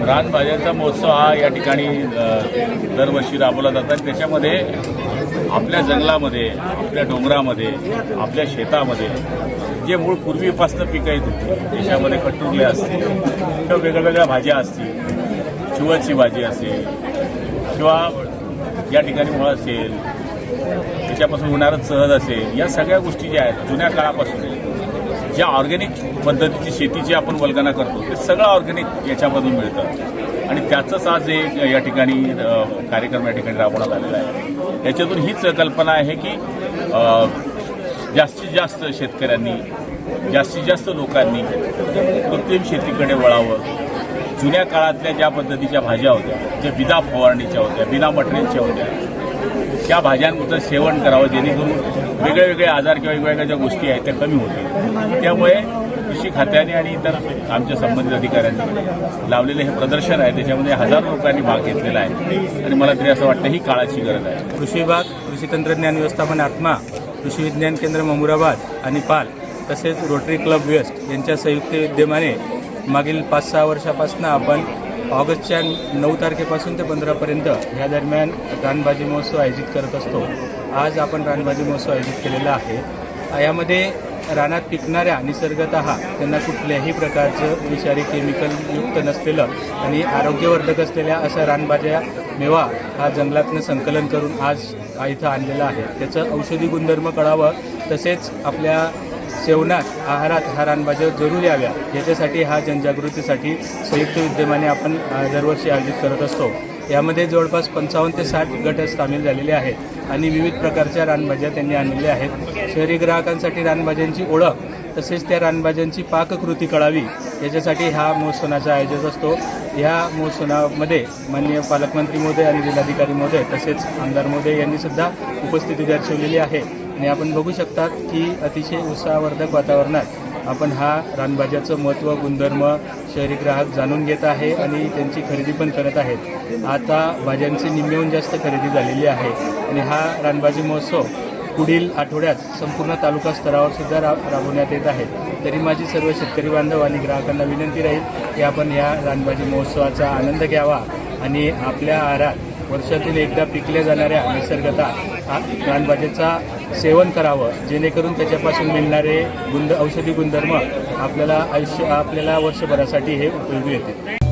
रानभाज्यांचा महोत्सव हा या ठिकाणी दरवर्षी राबवला जातात। त्याच्यामध्ये आपल्या जंगलामध्ये, आपल्या डोंगरामध्ये, आपल्या शेतामध्ये जे मूळ पूर्वीपासून पिकं येत होती, त्याच्यामध्ये कटुरले असतील किंवा वेगवेगळ्या भाज्या असतील, चिवळची भाजी असेल किंवा या ठिकाणी मुळं असेल, त्याच्यापासून होणारं सहज असेल, या सगळ्या गोष्टी ज्या आहेत जुन्या काळापासून ज्या ऑर्गॅनिक पद्धतीची शेतीची आपण वल्गना करतो ते सगळं ऑर्गॅनिक याच्यामधून मिळतं आणि त्याचंच आज एक या ठिकाणी कार्यक्रम या ठिकाणी राबवण्यात आलेला आहे। याच्यातून हीच कल्पना आहे की जास्तीत जास्त शेतकऱ्यांनी, जास्तीत जास्त लोकांनी कृत्रिम शेतीकडे वळावं। जुन्या काळातल्या ज्या पद्धतीच्या भाज्या होत्या, ज्या बिना फवारणीच्या होत्या, बिना मटेरियलच्या होत्या, त्या भाज्यांचं सेवन करावं जेणेकरून वेगळे आजार किंवा वेगवेगळ्या ज्या गोष्टी आहेत त्या कमी होतील। त्यामुळे कृषी खात्याने आणि इतर आमच्या संबंधित अधिकाऱ्यांनी लावलेले हे प्रदर्शन आहे, त्याच्यामध्ये हजारो लोकांनी भाग घेतलेला आहे आणि मला तरी असं वाटतं ही काळाची गरज आहे। कृषी विभाग, कृषी तंत्रज्ञान व्यवस्थापन आत्मा, कृषी विज्ञान केंद्र ममुराबाद आणि पाल तसेच रोटरी क्लब वेस्ट यांच्या संयुक्त विद्यमाने मागील 5-6 वर्षापासून आपण ऑगस्टच्या 9 तारखेपासून ते 15पर्यंत या दरम्यान रानभाजी महोत्सव आयोजित करत असतो। आज आपण रानभाजी महोत्सव आयोजित केलेला आहे। यामध्ये रानात पिकणाऱ्या निसर्गतः त्यांना कुठल्याही प्रकारचं विषारी केमिकलयुक्त नसलेलं आणि आरोग्यवर्धक असलेल्या अशा रानभाज्या मेवा हा जंगलातनं संकलन करून आज इथं आणलेला आहे। त्याचं औषधी गुणधर्म कळावं, तसेच आपल्या सेवनात, आहारात ह्या रानभाज्या जरूर याव्या याच्यासाठी हा जनजागृतीसाठी संयुक्त विद्यमाने आपण दरवर्षी आयोजित करत असतो। यामध्ये जवळपास 55 ते 60 गट सामील झालेले आहेत आणि विविध प्रकारच्या रानभाज्या त्यांनी आणलेल्या आहेत। शहरी ग्राहकांसाठी रानभाज्यांची ओळख तसेच त्या रानभाज्यांची पाककृती कळावी याच्यासाठी हा महोत्सवाचा आयोजन असतो। या महोत्सवामध्ये माननीय पालकमंत्री महोदय आणि जिल्हाधिकारी महोदय तसेच आमदार महोदय यांनी सुद्धा उपस्थिती दर्शवलेली आहे आणि आपण बघू शकतात की अतिशय उत्साहवर्धक वातावरणात आपण हा रानभाज्याचं महत्त्व, गुणधर्म शहरी ग्राहक जाणून घेत आहे आणि त्यांची खरेदी पण करत आहेत। आता भाज्यांची निम्म्याहून जास्त खरेदी झालेली आहे आणि हा रानभाजी महोत्सव पुढील आठवड्यात संपूर्ण तालुका स्तरावर सुद्धा राबवण्यात येत आहे। तरी माझी सर्व शेतकरी बांधव आणि ग्राहकांना विनंती राहील की आपण या रानभाजी महोत्सवाचा आनंद घ्यावा आणि आपल्या आहारात वर्षातून एकदा पिकल्या जाणाऱ्या निसर्गतः रानभाज्याचा सेवन करावं, जेणेकरून त्याच्यापासून मिळणारे औषधी गुणधर्म आपल्याला वर्षभरासाठी हे उपयोगी येतील।